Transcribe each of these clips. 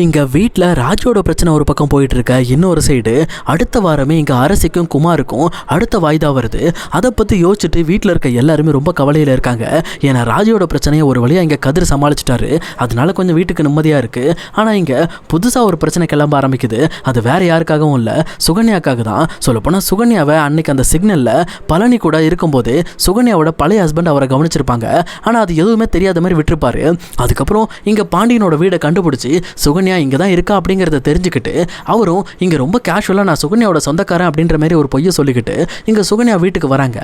இங்க வீட்டில் ராஜோட பிரச்சனை ஒரு பக்கம் போயிட்டு இருக்க, இன்னொரு சைடு அடுத்த வாரமே இங்க அரசிக்கும் குமாருக்கும் அடுத்த வாய்தா வருது. அதை பத்தி யோசிச்சுட்டு வீட்டில் இருக்க எல்லாருமே ரொம்ப கவலையில இருக்காங்க. ஏன்னா ராஜோட பிரச்சனையை ஒரு வழியா இங்க கதிர் சமாளிச்சிட்டாரு, அதனால கொஞ்சம் வீட்டுக்கு நிம்மதியா இருக்கு. ஆனா இங்க புதுசா ஒரு பிரச்சனை கிளம்ப ஆரம்பிக்குது. அது வேற யாருக்காகவும் இல்ல, சுகன்யாக்காக தான். சொல்லப்போனா சுகன்யாவை அன்னைக்கு அந்த சிக்னல்ல பழனி கூட இருக்கும்போது சுகன்யாவோட பழைய ஹஸ்பண்ட் அவரை கவனிச்சிருப்பாங்க. ஆனா அது எதுவுமே தெரியாத மாதிரி விட்டுருப்பாரு. அதுக்கப்புறம் இங்க பாண்டியனோட வீடை கண்டுபிடிச்சி சுகன்யா இங்கே தான் இருக்கா அப்படிங்கிறத தெரிஞ்சுக்கிட்டு அவரும் இங்கே ரொம்ப கேஷுவலாக நான் சுகன்யாவோட சொந்தக்காரன் அப்படின்ற மாதிரி ஒரு பொய்யை சொல்லிக்கிட்டு இங்கே சுகன்யா வீட்டுக்கு வராங்க.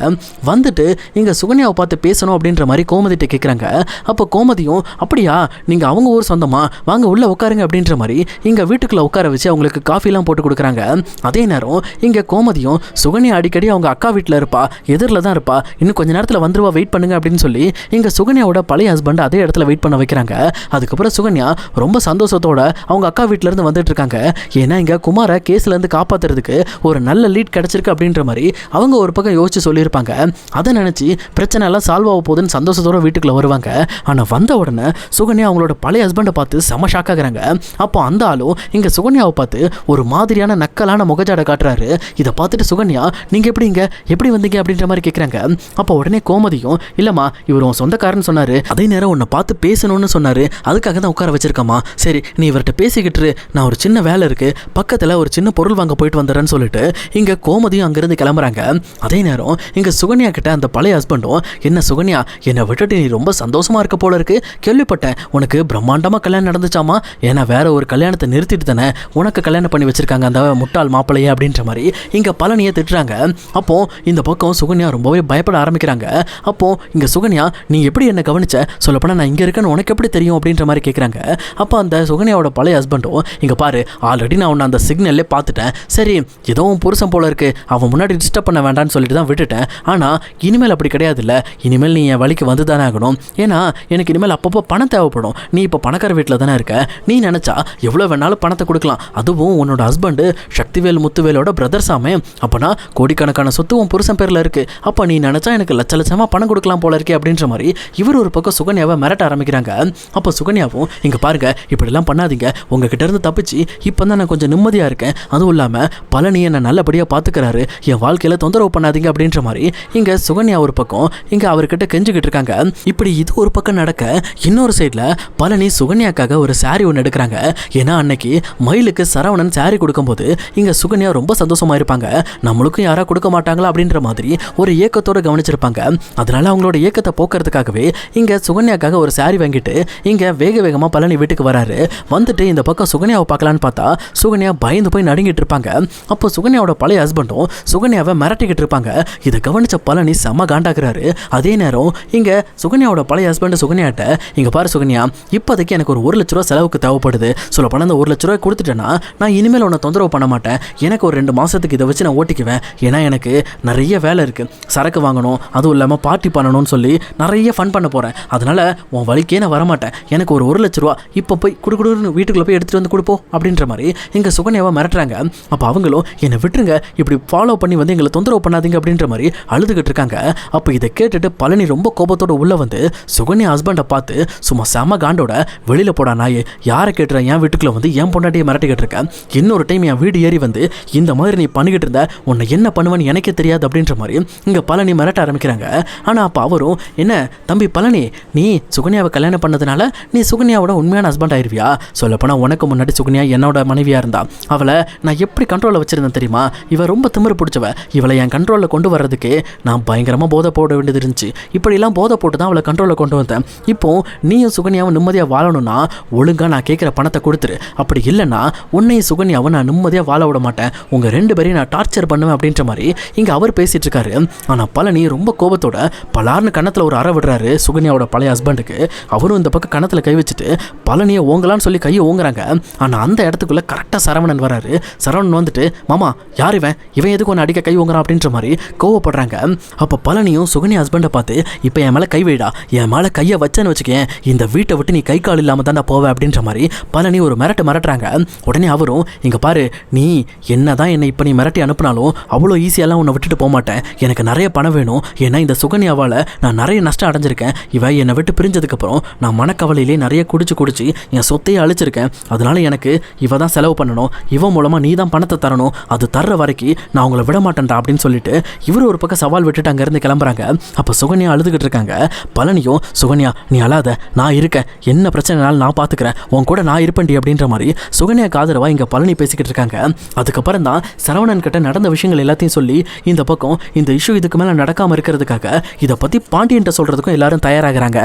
வந்துட்டு இங்கே சுகன்யாவை பார்த்து பேசணும் அப்படின்ற மாதிரி கோமதிட்ட கேட்குறாங்க. அப்போ கோமதியும் அப்படியா நீங்கள் அவங்க ஊர் சொந்தமா, வாங்க உள்ளே உட்காருங்க அப்படின்ற மாதிரி இங்கே வீட்டுக்குள்ளே உட்கார வச்சு அவங்களுக்கு காஃபிலாம் போட்டு கொடுக்குறாங்க. அதே நேரம் இங்கே கோமதியும் சுகன்யா அடிக்கடி அவங்க அக்கா வீட்டில் இருப்பா, எதிரில் தான் இருப்பா, இன்னும் கொஞ்ச நேரத்தில் வந்துருவா, வெயிட் பண்ணுங்க அப்படின்னு சொல்லி இங்கே சுகன்யாவோட பழைய ஹஸ்பண்ட் அதே இடத்துல வெயிட் பண்ண வைக்கிறாங்க. அதுக்கப்புறம் சுகன்யா ரொம்ப சந்தோஷத்தோட அவங்க அக்கா வீட்டிலேருந்து வந்துட்டு இருக்காங்க. ஏன்னா இங்கே குமாரை கேஸ்லேருந்து காப்பாற்றுறதுக்கு ஒரு நல்ல லீட் கிடச்சிருக்கு அப்படின்ற மாதிரி அவங்க ஒரு பக்கம் யோசிச்சு சொல்லியிருப்பாங்க. அதை நினச்சி பிரச்சனை எல்லாம் சால்வ் ஆக போகுதுன்னு சந்தோஷத்தோட வீட்டுக்குள்ளே வருவாங்க. ஆனால் வந்த உடனே சுகன்யா அவங்களோட பழைய ஹஸ்பண்டை பார்த்து செம ஷாக் ஆகுறாங்க. அப்போ அந்த ஆளும் இங்கே சுகன்யாவை பார்த்து ஒரு மாதிரியான நக்கலான முகஜாடை காட்டுறாரு. இதை பார்த்துட்டு சுகன்யா நீங்கள் எப்படி இங்கே எப்படி வந்தீங்க அப்படின்ற மாதிரி கேட்குறாங்க. அப்போ உடனே கோமதியும் இல்லைம்மா இவர் உன் சொந்தக்காரன்னு சொன்னார், அதே நேரம் உன்னை பார்த்து பேசணும்னு சொன்னார், அதுக்காக தான் உட்கார வச்சிருக்கம்மா, சரி நீ இவர்கிட்ட பேசிக்கிட்டு நான் ஒரு சின்ன வேலை இருக்குது பக்கத்தில் ஒரு சின்ன பொருள் வாங்க போயிட்டு வந்துடுறேன்னு சொல்லிட்டு இங்கே கோமதியும் அங்கேருந்து கிளம்புறாங்க. அதே நேரம் இங்கே சுகன்யா கிட்ட அந்த பழைய ஹஸ்பண்டும் என்ன சுகன்யா என்னை விட்டுட்டு நீ ரொம்ப சந்தோஷமாக இருக்க போல இருக்கு, கேள்விப்பட்டேன் உனக்கு பிரம்மாண்டமாக கல்யாணம் நடந்துச்சாமா, ஏன்னா வேற ஒரு கல்யாணத்தை நிறுத்திட்டு தானே உனக்கு கல்யாணம் பண்ணி வச்சிருக்காங்க அந்த முட்டாள் மாப்பிள்ளையே அப்படின்ற மாதிரி இங்கே பழனியை திட்டுறாங்க. அப்போ இந்த பக்கம் சுகன்யா ரொம்பவே பயப்பட ஆரம்பிக்கிறாங்க. அப்போ இங்கே சுகன்யா நீ எப்படி என்ன கவனிச்ச, சொல்லப்போனால் நான் இங்கே இருக்கேன்னு உனக்கு எப்படி தெரியும் அப்படின்ற மாதிரி கேட்குறாங்க. அப்போ அந்த சுகன்யாவோட பழைய ஹஸ்பண்டும் இங்கே பாரு ஆல்ரெடி நான் உன்னை அந்த சிக்னல்லே பார்த்துட்டேன், சரி ஏதோ புருஷன் போல இருக்கு அவன் முன்னாடி டிஸ்டர்ப் பண்ண வேண்டாம்னு சொல்லிட்டு தான் விட்டுட்டேன், ஆனால் இனிமேல் அப்படி கிடையாது இல்லை, இனிமேல் நீ என் வழிக்கு வந்து தானே ஆகணும், ஏன்னா எனக்கு இனிமேல் அப்பப்போ பணம் தேவைப்படும், நீ இப்போ பணக்கார வீட்டில் தானே இருக்க, நீ நினச்சா எவ்வளோ வேணாலும் பணத்தை கொடுக்கலாம், அதுவும் உன்னோட ஹஸ்பண்டு சக்திவேல் முத்துவேலோட பிரதர்ஸ் ஆமே, அப்போனா கோடிக்கணக்கான சொத்து உன் புருஷன் பேரில் இருக்குது, அப்போ நீ நினச்சா எனக்கு லட்ச லட்சமாக பணம் கொடுக்கலாம் போல இருக்கே அப்படின்ற மாதிரி இவர் ஒரு பக்கம் சுகன்யாவை மிரட்ட ஆரம்பிக்கிறாங்க. அப்போ சுகன்யாவும் இங்கே பாருங்க இப்படிலாம் பண்ணாதீங்க, உங்ககிட்ட இருந்து தப்பிச்சு இப்போ தான் நான் கொஞ்சம் நிம்மதியாக இருக்கேன், அதுவும் இல்லாமல் பழனி என்னை நல்லபடியாக பார்த்துக்கிறாரு, என் வாழ்க்கையில் தொந்தரவு பண்ணாதீங்க அப்படின்ற மாதிரி இங்கே சுகன்யா ஒரு பக்கம் இங்கே அவர்கிட்ட கெஞ்சிக்கிட்டு இருக்காங்க. இப்படி இது ஒரு பக்கம் நடக்க இன்னொரு சைடில் பழனி சுகன்யாக்காக ஒரு சாரி ஒன்று எடுக்கிறாங்க. ஏன்னா அன்னைக்கு மயிலுக்கு சரவணன் சாரி கொடுக்கும்போது இங்கே சுகன்யா ரொம்ப சந்தோஷமாக இருப்பாங்க, நம்மளுக்கும் யாராவது கொடுக்க மாட்டாங்களா அப்படின்ற மாதிரி ஒரு ஏக்கத்தோடு கவனிச்சிருப்பாங்க. அதனால அவங்களோட ஏக்கத்தை போக்குறதுக்காகவே இங்கே சுகன்யாக்காக ஒரு சாரி வாங்கிட்டு இங்கே வேக வேகமாக பழனி வீட்டுக்கு வராரு. வந்துட்டு இந்த பக்கம் சுகன்யாவை பார்க்கலான்னு பார்த்தா சுகன்யா பயந்து போய் நடுங்கிட்டு இருப்பாங்க. அப்போ சுகன்யாவோட பழைய ஹஸ்பண்டும் சுகன்யாவை மிரட்டிக்கிட்டு இருப்பாங்க. இதை கவனிச்ச பழனி செம்ம காண்டாக்குறாரு. அதே நேரம் இங்கே சுகன்யாவோட பழைய ஹஸ்பண்ட் சுகன்யாட்ட இங்கே பாரு சுகன்யா இப்போதைக்கு எனக்கு ஒரு 1 லட்ச ரூபா செலவுக்கு தேவைப்படுது, சொல்ல போனால் அந்த 1 லட்ச ரூபாய் கொடுத்துட்டேன்னா நான் இனிமேல் உன்னை தொந்தரவு பண்ண மாட்டேன், எனக்கு ஒரு 2 மாதத்துக்கு இதை வச்சு நான் ஓட்டிக்குவேன், ஏன்னா எனக்கு நிறைய வேலை இருக்குது, சரக்கு வாங்கணும், அதுவும் இல்லாமல் பார்ட்டி பண்ணணும்னு சொல்லி நிறைய ஃபன் பண்ண போகிறேன், அதனால் உன் வழிக்கே நான் வரமாட்டேன், எனக்கு ஒரு 1 லட்ச ரூபா இப்போ போய் குடுக்குடுன்னு வீட்டுக்குள்ளே போய் எடுத்துகிட்டு வந்து கொடுப்போம் அப்படின்ற மாதிரி எங்கள் சுகன்யாவை மிரட்டுறாங்க. அப்போ அவங்களும் என்னை விட்டுருங்க, இப்படி ஃபாலோ பண்ணி வந்து எங்களை தொந்தரவு பண்ணாதீங்க அப்படின்ற மாதிரி அழுதுகிட்டு இருக்காங்க. அப்போ இதை கேட்டுட்டு பழனி ரொம்ப கோபத்தோட உள்ளே வந்து சுகன்யா ஹஸ்பண்டை பார்த்து சும்மா செம காண்டோட வெளியில் போடா நாயே, யாரை கேட்டுறேன் என் வீட்டுக்குள்ளே வந்து என் பொண்டாட்டியை மிரட்டிக்கிட்டு இருக்கேன், இன்னொரு டைம் என் வீடு ஏறி வந்து இந்த மாதிரி நீ பண்ணிக்கிட்டு இருந்த உன்னை என்ன பண்ணுவேன்னு எனக்கே தெரியாது அப்படின்ற மாதிரி இங்கே பழனி மிரட்ட ஆரம்பிக்கிறாங்க. ஆனால் அப்போ அவரும் என்ன தம்பி பழனி நீ சுகன்யாவை கல்யாணம் பண்ணதுனால நீ சுகன்யாவோட உண்மையான ஹஸ்பண்ட் ஆயிருவியா, சொல்லப்போனால் உனக்கு முன்னாடி சுகன்யா என்னோட மனைவியாக இருந்தா, அவளை நான் எப்படி கண்ட்ரோலில் வச்சுருந்தேன் தெரியுமா, இவள் ரொம்ப திமிரு பிடிச்சவ, இவளை என் கண்ட்ரோலில் கொண்டு வர்றதுக்கு நான் பயங்கரமாக போதை போட வேண்டியது இருந்துச்சு, இப்படிலாம் போதை போட்டு தான் அவளை கண்ட்ரோலில் கொண்டு வந்தேன், இப்போ நீயும் சுகன்யாவும் நிம்மதியாக வாழணும்னா ஒழுங்காக நான் கேட்குற பணத்தை கொடுத்துரு, அப்படி இல்லைன்னா உன்னையும் சுகன்யாவை நான் நிம்மதியாக வாழ விட மாட்டேன், உங்கள் 2 பேரையும் நான் டார்ச்சர் பண்ணுவேன் அப்படின்ற மாதிரி இங்கே அவர் பேசிகிட்டு இருக்காரு. ஆனால் பழனி ரொம்ப கோபத்தோட பலார்னு கன்னத்தில் ஒரு அறை விடுறாரு சுகன்யாவோட பழைய ஹஸ்பண்டுக்கு. அவரும் இந்த பக்கம் கன்னத்தில் கை வச்சுட்டு பழனியை ஓங்கலான்னு சொல்லி கையை ஓங்குறாங்க. ஆனால் அந்த இடத்துக்குள்ளே கரெக்டாக சரவணன் வராரு. சரவணன் வந்துட்டு மாமா யார் இவன் எதுக்கு ஒன்று அடிக்க கை ஓங்குறான் அப்படின்ற மாதிரி கோவப்படுறாங்க. அப்போ பழனியும் சுகன்யா ஹஸ்பண்டை பார்த்து இப்போ என் மேலே கை வைடா, என் மேலே கையை வச்சேன்னு வச்சுக்கேன் இந்த வீட்டை விட்டு நீ கை கால் இல்லாமல் தான் நான் போவேன் அப்படின்ற மாதிரி பழனி ஒரு மிரட்டுறாங்க. உடனே அவரும் இங்கே பாரு நீ என்ன தான் என்னை இப்போ நீ மிரட்டி அனுப்புனாலும் அவ்வளோ ஈஸியாலாம் உன்னை விட்டுட்டு போக மாட்டேன், எனக்கு நிறைய பணம் வேணும், ஏன்னா இந்த சுகன்யாவால் நான் நிறைய நஷ்டம் அடைஞ்சிருக்கேன், இவன் என்னை விட்டு பிரிஞ்சதுக்கப்புறம் நான் மனக்கவலையிலே நிறைய குடிச்சு என் சொத்தையே அழிச்சு பிடிச்சிருக்கேன், அதனால எனக்கு இவ தான் செலவு பண்ணணும், இவன் மூலமாக நீ தான் பணத்தை தரணும், அது தர்ற வரைக்கும் நான் உங்களை விட மாட்டேன்டா அப்படின்னு சொல்லிட்டு இவர் ஒரு பக்கம் சவால் விட்டுட்டு அங்கேருந்து கிளம்புறாங்க. அப்போ சுகன்யா அழுதுகிட்டு இருக்காங்க. பழனியும், சுகன்யா நீ அழாத, நான் இருக்கேன், என்ன பிரச்சனைனாலும் நான் பார்த்துக்கிறேன், உன் கூட நான் இருப்பேன்டி அப்படின்ற மாதிரி சுகன்யாக்கு ஆதரவாக இங்கே பழனி பேசிக்கிட்டு இருக்காங்க. அதுக்கப்புறம் தான் சரவணன் கிட்ட நடந்த விஷயங்கள் எல்லாத்தையும் சொல்லி இந்த பக்கம் இந்த இஷ்யூ இதுக்கு மேலே நடக்காமல் இருக்கிறதுக்காக இதை பற்றி பாண்டியன்ட்ட சொல்கிறதுக்கும் எல்லாரும் தயாராகிறாங்க.